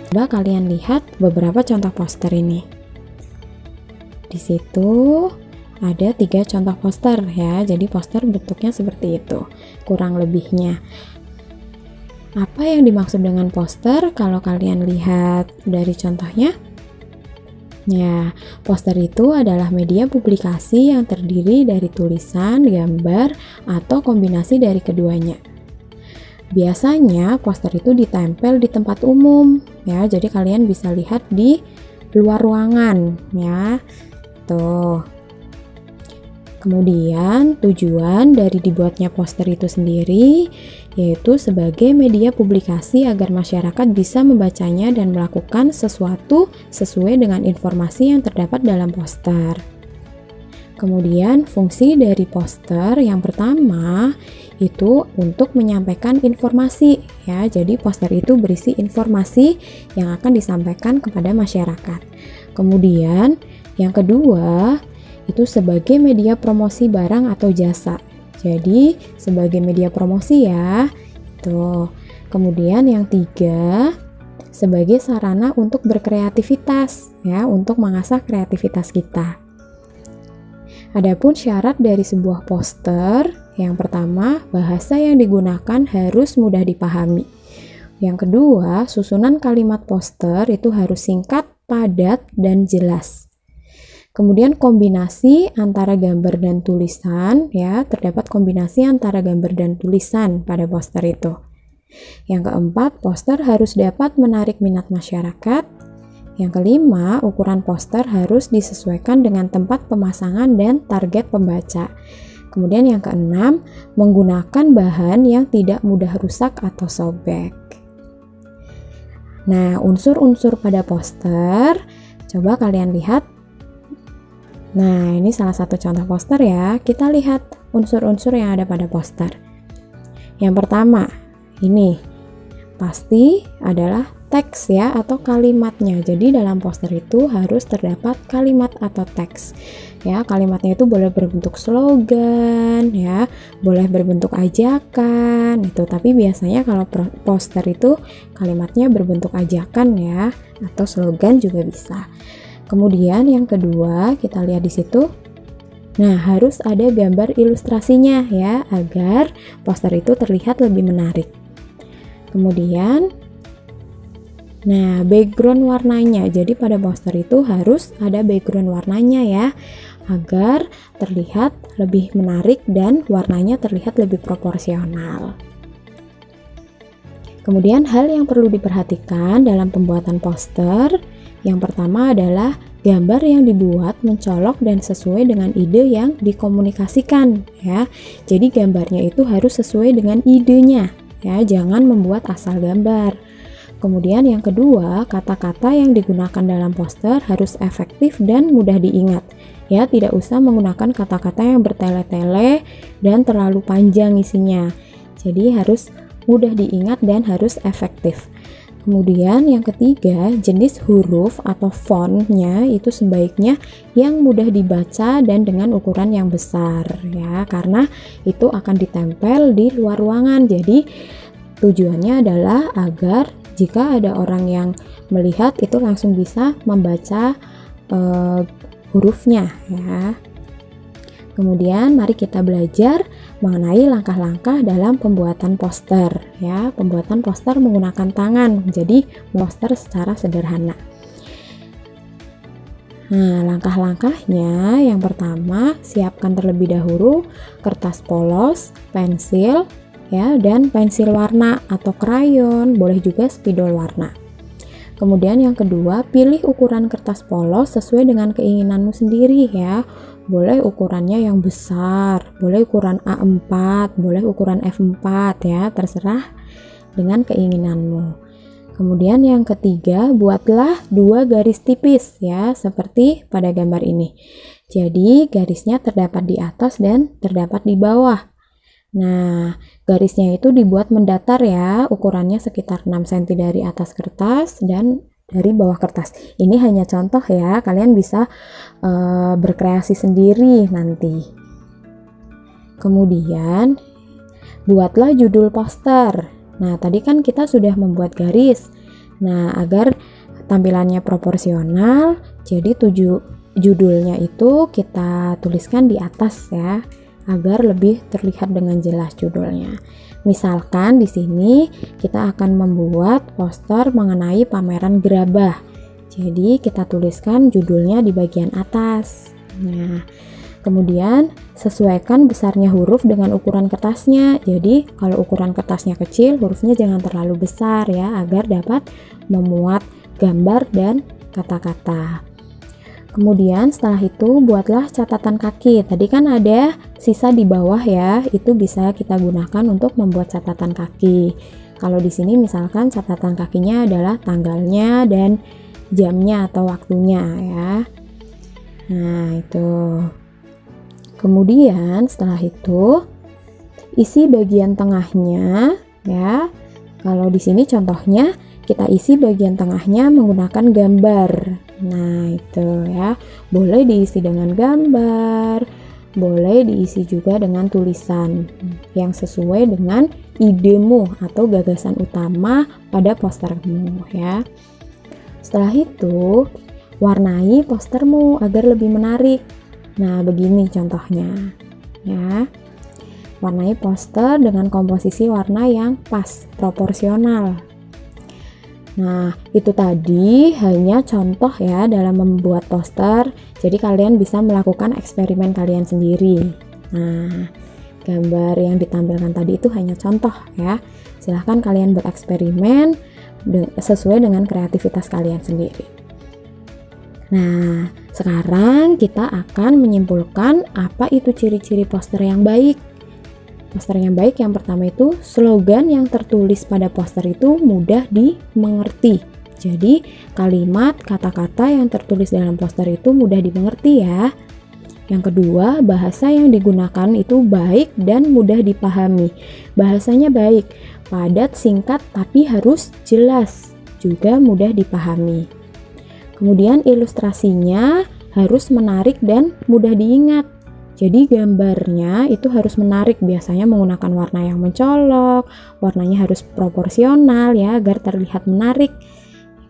Coba kalian lihat beberapa contoh poster ini. Di situ ada 3 contoh poster ya, jadi poster bentuknya seperti itu, kurang lebihnya. Apa yang dimaksud dengan poster kalau kalian lihat dari contohnya? Ya, poster itu adalah media publikasi yang terdiri dari tulisan, gambar, atau kombinasi dari keduanya. Biasanya poster itu ditempel di tempat umum ya, jadi kalian bisa lihat di luar ruangan ya. Tuh. Kemudian tujuan dari dibuatnya poster itu sendiri yaitu sebagai media publikasi agar masyarakat bisa membacanya dan melakukan sesuatu sesuai dengan informasi yang terdapat dalam poster. Kemudian fungsi dari poster yang pertama itu untuk menyampaikan informasi ya. Jadi poster itu berisi informasi yang akan disampaikan kepada masyarakat. Kemudian yang kedua itu sebagai media promosi barang atau jasa. Jadi sebagai media promosi ya. Tuh. Kemudian yang tiga sebagai sarana untuk berkreativitas ya, untuk mengasah kreativitas kita. Adapun syarat dari sebuah poster, yang pertama, bahasa yang digunakan harus mudah dipahami. Yang kedua, susunan kalimat poster itu harus singkat, padat, dan jelas. Kemudian kombinasi antara gambar dan tulisan ya, terdapat kombinasi antara gambar dan tulisan pada poster itu. Yang keempat, poster harus dapat menarik minat masyarakat. Yang kelima, ukuran poster harus disesuaikan dengan tempat pemasangan dan target pembaca. Kemudian yang keenam, menggunakan bahan yang tidak mudah rusak atau sobek. Nah, unsur-unsur pada poster, coba kalian lihat. Nah, ini salah satu contoh poster ya. Kita lihat unsur-unsur yang ada pada poster. Yang pertama, ini pasti adalah teks ya atau kalimatnya. Jadi dalam poster itu harus terdapat kalimat atau teks. Ya, kalimatnya itu boleh berbentuk slogan ya, boleh berbentuk ajakan itu. Tapi biasanya kalau poster itu kalimatnya berbentuk ajakan ya, atau slogan juga bisa. Kemudian yang kedua, kita lihat di situ. Nah, harus ada gambar ilustrasinya ya, agar poster itu terlihat lebih menarik. Kemudian, nah, background warnanya. Jadi pada poster itu harus ada background warnanya ya, agar terlihat lebih menarik dan warnanya terlihat lebih proporsional. Kemudian hal yang perlu diperhatikan dalam pembuatan poster, yang pertama adalah gambar yang dibuat mencolok dan sesuai dengan ide yang dikomunikasikan ya. Jadi gambarnya itu harus sesuai dengan idenya ya, jangan membuat asal gambar. Kemudian yang kedua, kata-kata yang digunakan dalam poster harus efektif dan mudah diingat. Ya, tidak usah menggunakan kata-kata yang bertele-tele dan terlalu panjang isinya. Jadi harus mudah diingat dan harus efektif. Kemudian yang ketiga, jenis huruf atau fontnya itu sebaiknya yang mudah dibaca dan dengan ukuran yang besar ya, karena itu akan ditempel di luar ruangan. Jadi tujuannya adalah agar jika ada orang yang melihat itu langsung bisa membaca hurufnya ya. Kemudian mari kita belajar mengenai langkah-langkah dalam pembuatan poster ya. Pembuatan poster menggunakan tangan, jadi poster secara sederhana. Nah, langkah-langkahnya yang pertama, siapkan terlebih dahulu kertas polos, pensil ya, dan pensil warna atau krayon, boleh juga spidol warna. Kemudian yang kedua, pilih ukuran kertas polos sesuai dengan keinginanmu sendiri ya. Boleh ukurannya yang besar, boleh ukuran A4, boleh ukuran F4 ya, terserah dengan keinginanmu. Kemudian yang ketiga, buatlah 2 garis tipis ya, seperti pada gambar ini. Jadi garisnya terdapat di atas dan terdapat di bawah. Nah, garisnya itu dibuat mendatar ya, ukurannya sekitar 6 cm dari atas kertas dan dari bawah kertas. Ini hanya contoh ya, kalian bisa berkreasi sendiri nanti. Kemudian, buatlah judul poster. Nah, tadi kan kita sudah membuat garis. Nah, agar tampilannya proporsional, jadi judulnya itu kita tuliskan di atas ya, agar lebih terlihat dengan jelas judulnya. Misalkan di sini kita akan membuat poster mengenai pameran gerabah. Jadi kita tuliskan judulnya di bagian atas. Nah, kemudian sesuaikan besarnya huruf dengan ukuran kertasnya. Jadi kalau ukuran kertasnya kecil, hurufnya jangan terlalu besar ya, agar dapat memuat gambar dan kata-kata. Kemudian setelah itu buatlah catatan kaki. Tadi kan ada sisa di bawah ya, itu bisa kita gunakan untuk membuat catatan kaki. Kalau di sini misalkan catatan kakinya adalah tanggalnya dan jamnya atau waktunya ya. Nah, itu. Kemudian setelah itu isi bagian tengahnya ya. Kalau di sini contohnya kita isi bagian tengahnya menggunakan gambar. Nah, itu ya. Boleh diisi dengan gambar, boleh diisi juga dengan tulisan yang sesuai dengan idemu atau gagasan utama pada postermu ya. Setelah itu, warnai postermu agar lebih menarik. Nah, begini contohnya ya. Warnai poster dengan komposisi warna yang pas, proporsional. Nah, itu tadi hanya contoh ya dalam membuat poster. Jadi kalian bisa melakukan eksperimen kalian sendiri. Nah, gambar yang ditampilkan tadi itu hanya contoh ya. Silahkan kalian bereksperimen sesuai dengan kreativitas kalian sendiri. Nah, sekarang kita akan menyimpulkan apa itu ciri-ciri poster yang baik. Poster yang baik yang pertama itu slogan yang tertulis pada poster itu mudah dimengerti. Jadi kalimat, kata-kata yang tertulis dalam poster itu mudah dimengerti ya. Yang kedua, bahasa yang digunakan itu baik dan mudah dipahami. Bahasanya baik, padat, singkat, tapi harus jelas, juga mudah dipahami. Kemudian ilustrasinya harus menarik dan mudah diingat. Jadi gambarnya itu harus menarik, biasanya menggunakan warna yang mencolok, warnanya harus proporsional ya, agar terlihat menarik.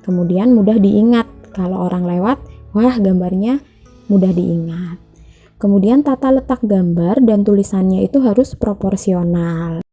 Kemudian mudah diingat, kalau orang lewat, wah gambarnya mudah diingat. Kemudian tata letak gambar dan tulisannya itu harus proporsional.